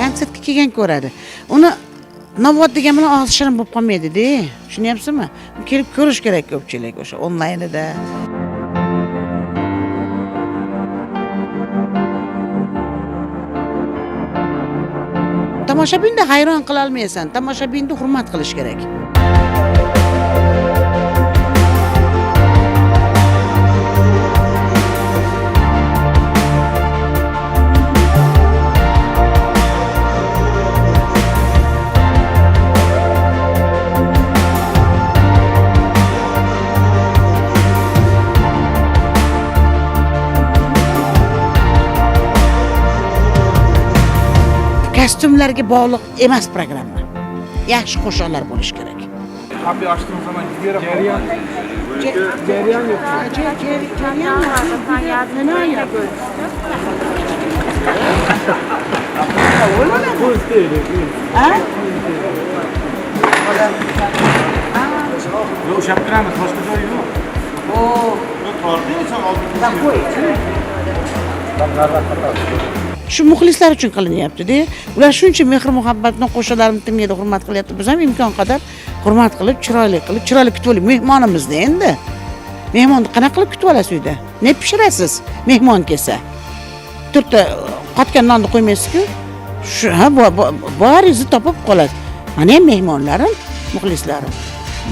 konsertga kelgan ko'radi. Uni Navot degan bilan og'iz shirin bo'lib qolmaydi-da. Tushunyapsizmi? Kelib ko'rish kerak ko'pchilik o'sha onlaynida. Tomoshabinni hayron qila olmaysan, tomoshabinni hurmat qilish kerak. Kostyumlarga bog'liq emas programma. Yaxshi qo'shiqlar bo'lish kerak. Kapıyı açtığım zaman gidiyorum. Cereyan yok. Cereyan var. Sen yardımcıyla görüştün. Buz değil. Ha? Yok şapkıramız başka şey yok. Oo, Yok tortu ya sen aldın. ben qo'y. Shu muxlislar uchun qilinyapti-da. Ular shuncha mehr muhabbatni qo'shiqlarimni tinglaydi, hurmat qilyapti. Biz ham imkon qadar hurmat qilib, chiroyli kutib olaylik mehmonimizni endi. Mehmonni qanaqa qilib kutib olasiz uyda? Ne pishirasiz? Mehmon kelsa. To'rtta qotgan nonni qo'ymaysiz-ku. Shu boringizni topib qoladi. Mana ham mehmonlarim, muxlislarim.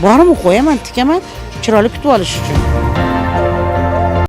Borimni qo'yaman, tikaman, chiroyli kutib olish uchun.